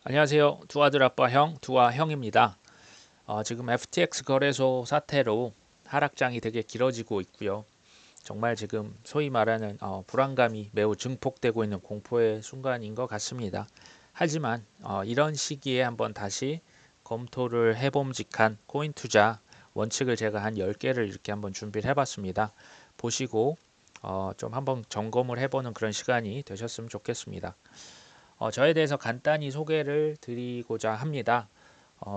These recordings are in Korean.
안녕하세요. 두 아들 아빠 형, 두아 형입니다. 지금 FTX 거래소 사태로 하락장이 되게 길어지고 있고요. 정말 지금 소위 말하는 불안감이 매우 증폭되고 있는 공포의 순간인 것 같습니다. 하지만 이런 시기에 한번 다시 검토를 해봄직한 코인 투자 원칙을 제가 한 10개를 이렇게 한번 준비를 해봤습니다. 보시고 좀 한번 점검을 해보는 그런 시간이 되셨으면 좋겠습니다. 저에 대해서 간단히 소개를 드리고자 합니다.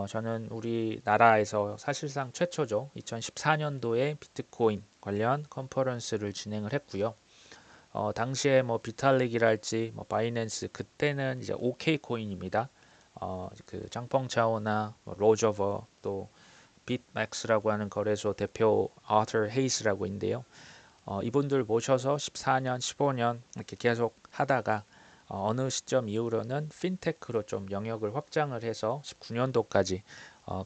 저는 우리나라에서 사실상 최초죠. 2014년도에 비트코인 관련 컨퍼런스를 진행을 했고요. 당시에 뭐 비탈릭이랄지 뭐 바이낸스 그때는 이제 OK 코인입니다. 그 장펑차오나 뭐 로저버 또 빗맥스라고 하는 거래소 대표 아터 헤이스라고 있는데요. 이분들 모셔서 14년, 15년 이렇게 계속 하다가 어느 시점 이후로는 핀테크로 좀 영역을 확장을 해서 19년도까지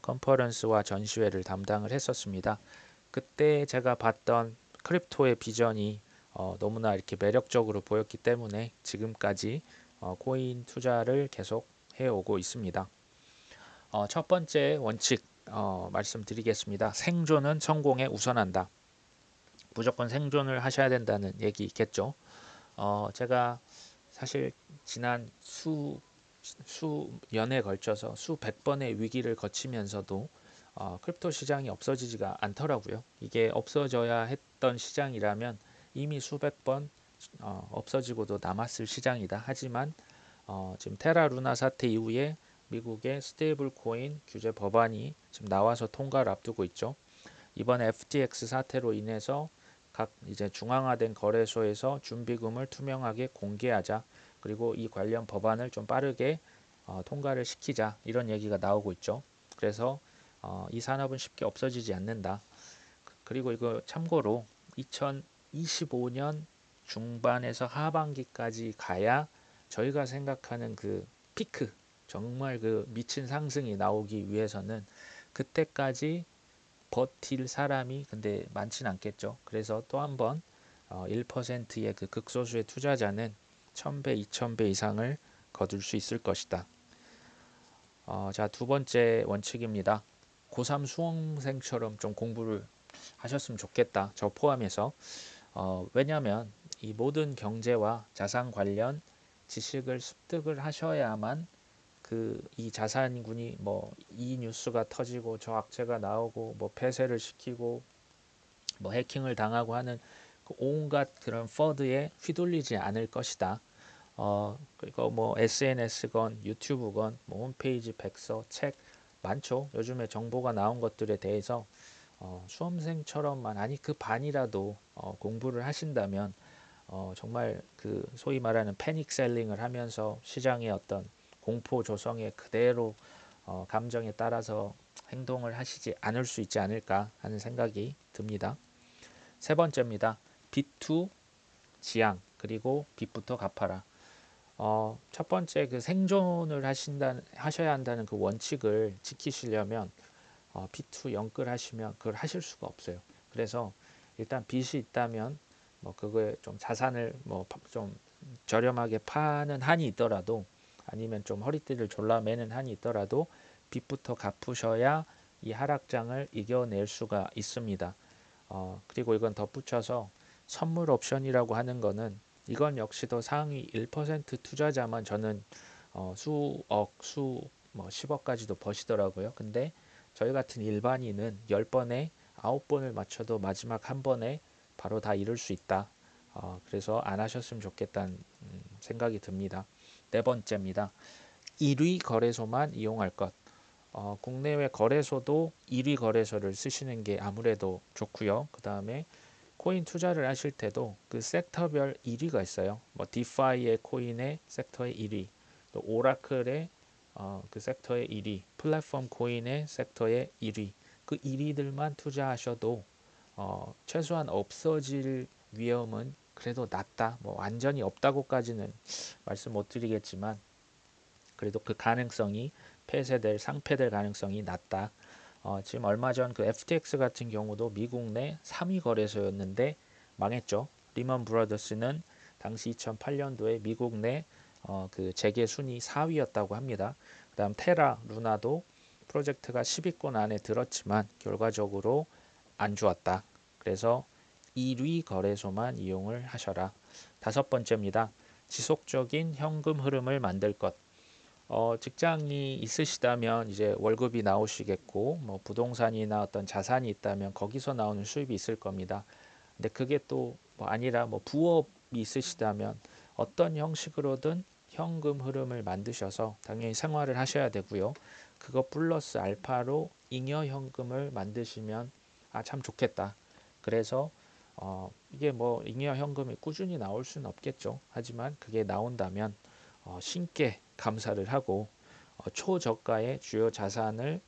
컨퍼런스와 전시회를 담당을 했었습니다. 그때 제가 봤던 크립토의 비전이 너무나 이렇게 매력적으로 보였기 때문에 지금까지 코인 투자를 계속 해오고 있습니다. 첫 번째 원칙 말씀드리겠습니다. 생존은 성공에 우선한다. 무조건 생존을 하셔야 된다는 얘기 있겠죠. 제가 사실 지난 수 년에 걸쳐서 수백 번의 위기를 거치면서도 크립토 시장이 없어지지가 않더라고요. 이게 없어져야 했던 시장이라면 이미 수백 번 없어지고도 남았을 시장이다. 하지만 지금 테라 루나 사태 이후에 미국의 스테이블 코인 규제 법안이 지금 나와서 통과를 앞두고 있죠. 이번 FTX 사태로 인해서 각 이제 중앙화된 거래소에서 준비금을 투명하게 공개하자. 그리고 이 관련 법안을 좀 빠르게 통과를 시키자. 이런 얘기가 나오고 있죠. 그래서 이 산업은 쉽게 없어지지 않는다. 그리고 이거 참고로 2025년 중반에서 하반기까지 가야 저희가 생각하는 그 피크, 정말 그 미친 상승이 나오기 위해서는 그때까지 버틸 사람이 근데 많진 않겠죠. 그래서 또 한 번 1%의 그 극소수의 투자자는 1000배, 2000배 이상을 거둘 수 있을 것이다. 자, 두 번째 원칙입니다. 고3 수험생처럼 좀 공부를 하셨으면 좋겠다. 저 포함해서. 왜냐하면 이 모든 경제와 자산 관련 지식을 습득을 하셔야만 그 이 자산군이 뭐 이 뉴스가 터지고 저 악재가 나오고 뭐 폐쇄를 시키고 뭐 해킹을 당하고 하는 그 온갖 그런 퍼드에 휘둘리지 않을 것이다. 그리고 뭐 SNS건 유튜브건 뭐 홈페이지 백서 책 많죠. 요즘에 정보가 나온 것들에 대해서 수험생처럼만 아니 그 반이라도 공부를 하신다면 정말 그 소위 말하는 패닉 셀링을 하면서 시장의 어떤 공포 조성에 그대로 감정에 따라서 행동을 하시지 않을 수 있지 않을까 하는 생각이 듭니다. 세 번째입니다. 빚투 지양 그리고 빚부터 갚아라. 첫 번째 그 생존을 하셔야 한다는 그 원칙을 지키시려면 P2 영끌 하시면 그걸 하실 수가 없어요. 그래서 일단 빚이 있다면 뭐 그거에 좀 자산을 뭐 좀 저렴하게 파는 한이 있더라도 아니면 좀 허리띠를 졸라매는 한이 있더라도 빚부터 갚으셔야 이 하락장을 이겨낼 수가 있습니다. 그리고 이건 덧붙여서 선물 옵션이라고 하는 거는 이건 역시도 상위 1% 투자자만 저는 수억, 뭐 10억까지도 버시더라고요. 근데 저희 같은 일반인은 10번에 9번을 맞춰도 마지막 한 번에 바로 다 이룰 수 있다. 그래서 안 하셨으면 좋겠다는 생각이 듭니다. 네 번째입니다. 1위 거래소만 이용할 것. 국내외 거래소도 1위 거래소를 쓰시는 게 아무래도 좋고요. 그 다음에 코인 투자를 하실 때도 그 섹터별 1위가 있어요. 뭐 디파이의 코인의 섹터의 1위, 또 오라클의 그 섹터의 1위, 플랫폼 코인의 섹터의 1위. 그 1위들만 투자하셔도 최소한 없어질 위험은 그래도 낮다. 뭐 완전히 없다고까지는 말씀 못 드리겠지만 그래도 그 가능성이 폐쇄될 상폐될 가능성이 낮다. 지금 얼마 전 그 FTX 같은 경우도 미국 내 3위 거래소였는데 망했죠. 리먼 브라더스는 당시 2008년도에 미국 내 그 재계 순위 4위였다고 합니다. 그다음 테라, 루나도 프로젝트가 10위권 안에 들었지만 결과적으로 안 좋았다. 그래서 1위 거래소만 이용을 하셔라. 다섯 번째입니다. 지속적인 현금 흐름을 만들 것. 직장이 있으시다면 이제 월급이 나오시겠고, 뭐 부동산이나 어떤 자산이 있다면 거기서 나오는 수입이 있을 겁니다. 근데 그게 또 뭐 아니라 뭐 부업이 있으시다면 어떤 형식으로든 현금 흐름을 만드셔서 당연히 생활을 하셔야 되고요. 그거 플러스 알파로 잉여 현금을 만드시면 참 좋겠다. 그래서 이게 뭐 잉여 현금이 꾸준히 나올 수는 없겠죠. 하지만 그게 나온다면 신께 감사를 하고 초저가의 주요 자산을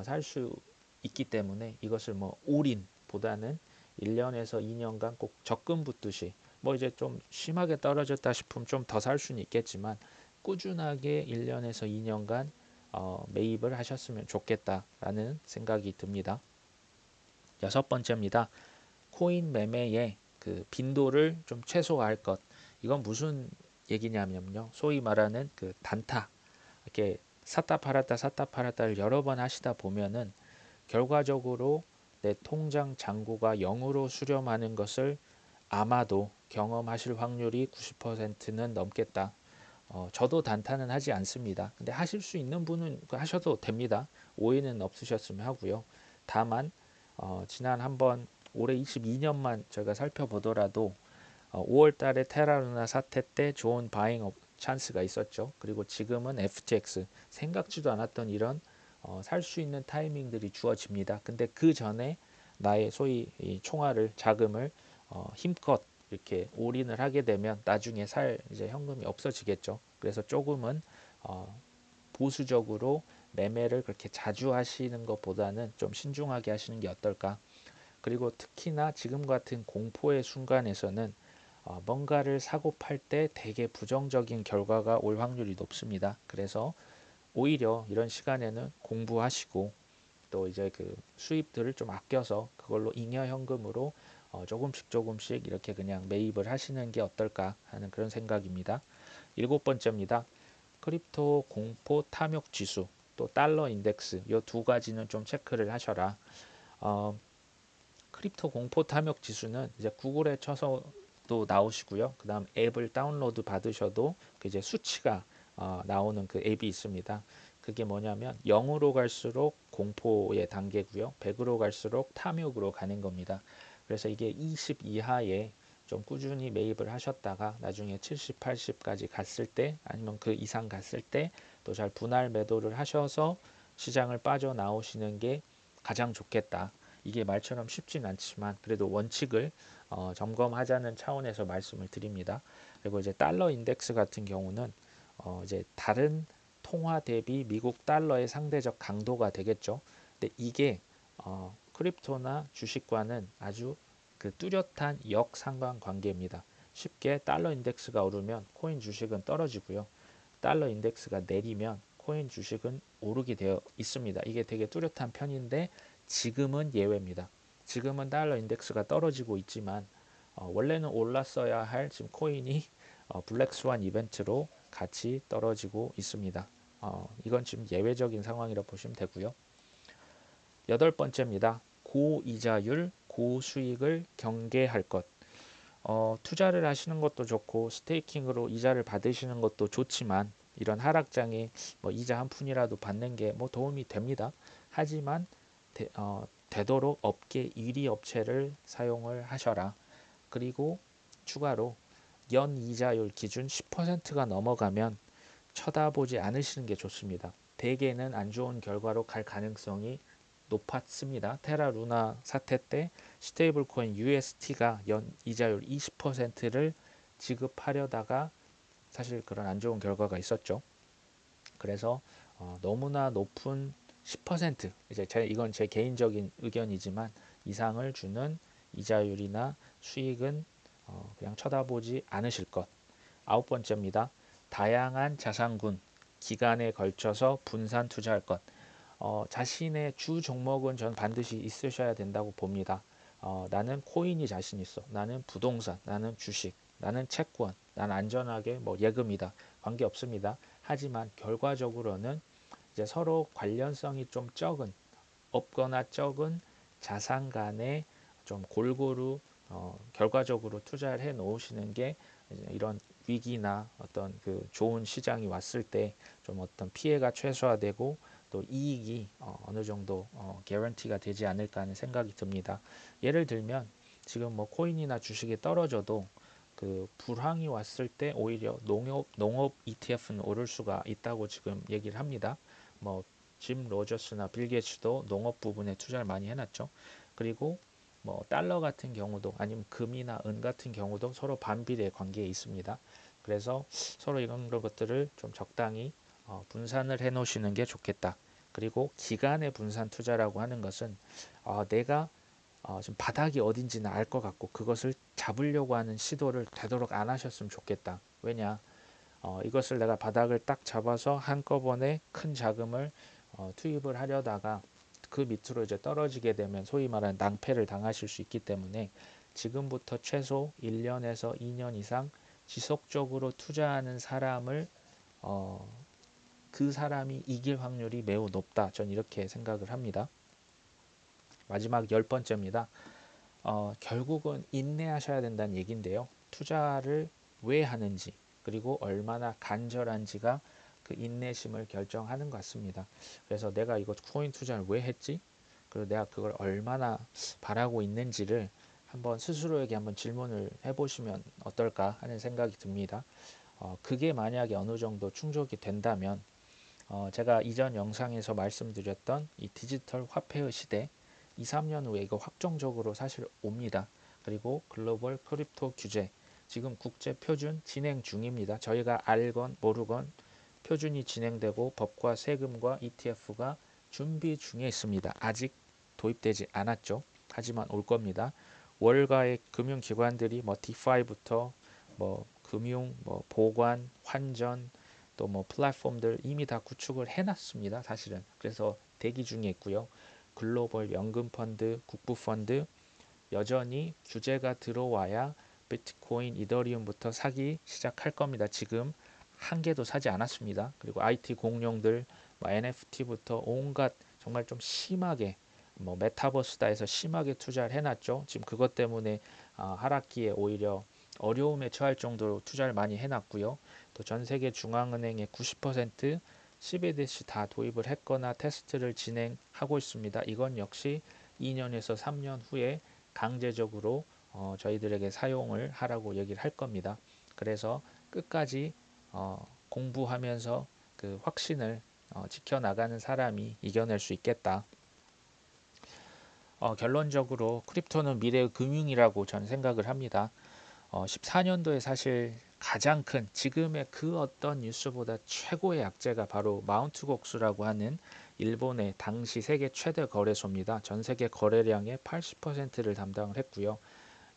살 수 있기 때문에 이것을 뭐 올인보다는 1년에서 2년간 꼭 적금 붙듯이 뭐 이제 좀 심하게 떨어졌다 싶으면 좀 더 살 수는 있겠지만 꾸준하게 1년에서 2년간 매입을 하셨으면 좋겠다라는 생각이 듭니다. 여섯 번째입니다. 코인 매매의 그 빈도를 좀 최소화할 것. 이건 무슨 얘기냐면요. 소위 말하는 그 단타. 이렇게 샀다 팔았다를 여러 번 하시다 보면은 결과적으로 내 통장 잔고가 0으로 수렴하는 것을 아마도 경험하실 확률이 90%는 넘겠다. 저도 단타는 하지 않습니다. 근데 하실 수 있는 분은 하셔도 됩니다. 오해는 없으셨으면 하고요. 다만 지난 한번 올해 22년만 저희가 살펴보더라도 5월 달에 테라루나 사태 때 좋은 바잉 찬스가 있었죠. 그리고 지금은 FTX 생각지도 않았던 이런 살 수 있는 타이밍들이 주어집니다. 근데 그 전에 나의 소위 이 총알을 자금을 힘껏 이렇게 올인을 하게 되면 나중에 살 이제 현금이 없어지겠죠. 그래서 조금은 보수적으로 매매를 그렇게 자주 하시는 것보다는 좀 신중하게 하시는 게 어떨까. 그리고 특히나 지금 같은 공포의 순간에서는 뭔가를 사고 팔 때 되게 부정적인 결과가 올 확률이 높습니다. 그래서 오히려 이런 시간에는 공부하시고 또 이제 그 수입들을 좀 아껴서 그걸로 잉여 현금으로 조금씩 이렇게 그냥 매입을 하시는 게 어떨까 하는 그런 생각입니다. 일곱 번째입니다. 크립토 공포 탐욕 지수 또 달러 인덱스 이 두 가지는 좀 체크를 하셔라. 어, 크립토 공포 탐욕 지수는 이제 구글에 쳐서도 나오시고요. 그다음 앱을 다운로드 받으셔도 그 이제 수치가 나오는 그 앱이 있습니다. 그게 뭐냐면 0으로 갈수록 공포의 단계고요. 100으로 갈수록 탐욕으로 가는 겁니다. 그래서 이게 20 이하에 좀 꾸준히 매입을 하셨다가 나중에 70, 80까지 갔을 때 아니면 그 이상 갔을 때 또 잘 분할 매도를 하셔서 시장을 빠져나오시는 게 가장 좋겠다. 이게 말처럼 쉽진 않지만 그래도 원칙을 점검하자는 차원에서 말씀을 드립니다. 그리고 이제 달러 인덱스 같은 경우는 이제 다른 통화 대비 미국 달러의 상대적 강도가 되겠죠. 근데 이게 크립토나 주식과는 아주 그 뚜렷한 역상관 관계입니다. 쉽게 달러 인덱스가 오르면 코인 주식은 떨어지고요. 달러 인덱스가 내리면 코인 주식은 오르게 되어 있습니다. 이게 되게 뚜렷한 편인데 지금은 예외입니다. 지금은 달러 인덱스가 떨어지고 있지만 원래는 올랐어야 할 지금 코인이 블랙스완 이벤트로 같이 떨어지고 있습니다. 이건 지금 예외적인 상황이라 보시면 되고요. 여덟 번째입니다. 고이자율, 고수익을 경계할 것. 투자를 하시는 것도 좋고 스테이킹으로 이자를 받으시는 것도 좋지만 이런 하락장에 뭐 이자 한 푼이라도 받는 게 뭐 도움이 됩니다. 하지만 되도록 업계 1위 업체를 사용을 하셔라. 그리고 추가로 연 이자율 기준 10%가 넘어가면 쳐다보지 않으시는 게 좋습니다. 대개는 안 좋은 결과로 갈 가능성이 높았습니다. 테라 루나 사태 때 스테이블 코인 UST가 연 이자율 20%를 지급하려다가 사실 그런 안 좋은 결과가 있었죠. 그래서 너무나 높은 10% 이제 이건 제 개인적인 의견이지만 이상을 주는 이자율이나 수익은 그냥 쳐다보지 않으실 것. 아홉 번째입니다. 다양한 자산군 기간에 걸쳐서 분산 투자할 것. 자신의 주 종목은 전 반드시 있으셔야 된다고 봅니다. 나는 코인이 자신 있어. 나는 부동산, 나는 주식, 나는 채권, 난 안전하게 뭐 예금이다. 관계 없습니다. 하지만 결과적으로는 이제 서로 관련성이 좀 적은 없거나 적은 자산 간에 좀 골고루 결과적으로 투자를 해 놓으시는 게 이런 위기나 어떤 그 좋은 시장이 왔을 때 좀 어떤 피해가 최소화되고 또 이익이 어느 정도 개런티가 되지 않을까 하는 생각이 듭니다. 예를 들면 지금 뭐 코인이나 주식이 떨어져도 그 불황이 왔을 때 오히려 농업 ETF는 오를 수가 있다고 지금 얘기를 합니다. 뭐 짐 로저스나 빌 게이츠도 농업 부분에 투자를 많이 해놨죠. 그리고 뭐 달러 같은 경우도 아니면 금이나 은 같은 경우도 서로 반비례 관계에 있습니다. 그래서 서로 이런 것들을 좀 적당히 분산을 해 놓으시는 게 좋겠다. 그리고 기간의 분산 투자라고 하는 것은 내가 지금 바닥이 어딘지는 알 것 같고 그것을 잡으려고 하는 시도를 되도록 안 하셨으면 좋겠다. 왜냐? 이것을 내가 바닥을 딱 잡아서 한꺼번에 큰 자금을 투입을 하려다가 그 밑으로 이제 떨어지게 되면 소위 말하는 낭패를 당하실 수 있기 때문에 지금부터 최소 1년에서 2년 이상 지속적으로 투자하는 사람을 어, 그 사람이 이길 확률이 매우 높다. 전 이렇게 생각을 합니다. 마지막 10번째입니다. 결국은 인내하셔야 된다는 얘기인데요. 투자를 왜 하는지 그리고 얼마나 간절한지가 그 인내심을 결정하는 것 같습니다. 그래서 내가 이거 코인 투자를 왜 했지? 그리고 내가 그걸 얼마나 바라고 있는지를 한번 스스로에게 한번 질문을 해보시면 어떨까 하는 생각이 듭니다. 그게 만약에 어느 정도 충족이 된다면 제가 이전 영상에서 말씀드렸던 이 디지털 화폐의 시대 2, 3년 후에 이거 확정적으로 사실 옵니다. 그리고 글로벌 크립토 규제 지금 국제 표준 진행 중입니다. 저희가 알건 모르건 표준이 진행되고 법과 세금과 ETF가 준비 중에 있습니다. 아직 도입되지 않았죠. 하지만 올 겁니다. 월가의 금융기관들이 뭐 디파이부터 뭐 금융, 뭐 보관, 환전 또 뭐 플랫폼들 이미 다 구축을 해놨습니다. 사실은 그래서 대기 중에 있고요. 글로벌 연금 펀드, 국부 펀드 여전히 규제가 들어와야 비트코인, 이더리움부터 사기 시작할 겁니다. 지금 한 개도 사지 않았습니다. 그리고 IT 공룡들, 뭐 NFT부터 온갖 정말 좀 심하게 뭐 메타버스다 해서 심하게 투자를 해놨죠. 지금 그것 때문에 하락기에 오히려 어려움에 처할 정도로 투자를 많이 해놨고요. 또 전 세계 중앙은행의 90% CBDC 다 도입을 했거나 테스트를 진행하고 있습니다. 이건 역시 2년에서 3년 후에 강제적으로 저희들에게 사용을 하라고 얘기를 할 겁니다. 그래서 끝까지 공부하면서 그 확신을 지켜나가는 사람이 이겨낼 수 있겠다. 결론적으로 크립토는 미래의 금융이라고 저는 생각을 합니다. 14년도에 사실 가장 큰 지금의 그 어떤 뉴스보다 최고의 약재가 바로 마운트 곡수라고 하는 일본의 당시 세계 최대 거래소입니다. 전 세계 거래량의 80%를 담당을 했고요.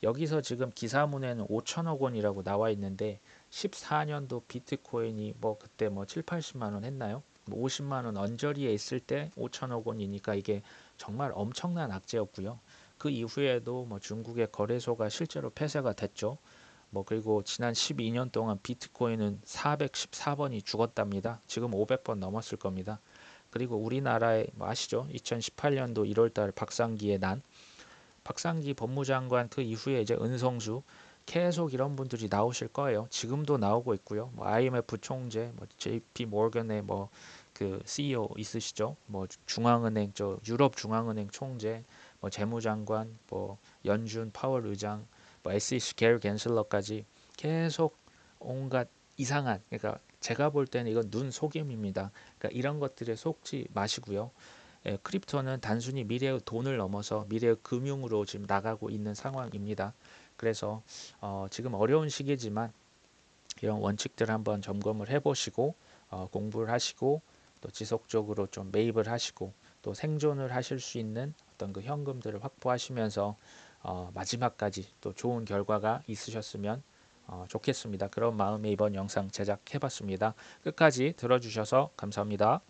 여기서 지금 기사문에는 5천억 원이라고 나와 있는데 14년도 비트코인이 뭐 그때 뭐 7, 80만 원 했나요? 뭐 50만 원 언저리에 있을 때 5천억 원이니까 이게 정말 엄청난 악재였고요. 그 이후에도 뭐 중국의 거래소가 실제로 폐쇄가 됐죠. 뭐 그리고 지난 12년 동안 비트코인은 414번이 죽었답니다. 지금 500번 넘었을 겁니다. 그리고 우리나라에 뭐 아시죠? 2018년도 1월달 박상기의 난 박상기 법무장관 그 이후에 이제 은성수 계속 이런 분들이 나오실 거예요. 지금도 나오고 있고요. 뭐 IMF 총재, 뭐 JP 모건의 뭐 그 CEO 있으시죠? 뭐 중앙은행 저 유럽 중앙은행 총재, 뭐 재무장관, 뭐 연준 파월 의장, 뭐 SEC 게리 갠슬러까지 계속 온갖 이상한 그러니까 제가 볼 때는 이건 눈 속임입니다. 그러니까 이런 것들에 속지 마시고요. 크립토는 단순히 미래의 돈을 넘어서 미래의 금융으로 지금 나가고 있는 상황입니다. 그래서 지금 어려운 시기지만 이런 원칙들 한번 점검을 해보시고 공부를 하시고 또 지속적으로 좀 매입을 하시고 또 생존을 하실 수 있는 어떤 그 현금들을 확보하시면서 마지막까지 또 좋은 결과가 있으셨으면 좋겠습니다. 그런 마음에 이번 영상 제작해봤습니다. 끝까지 들어주셔서 감사합니다.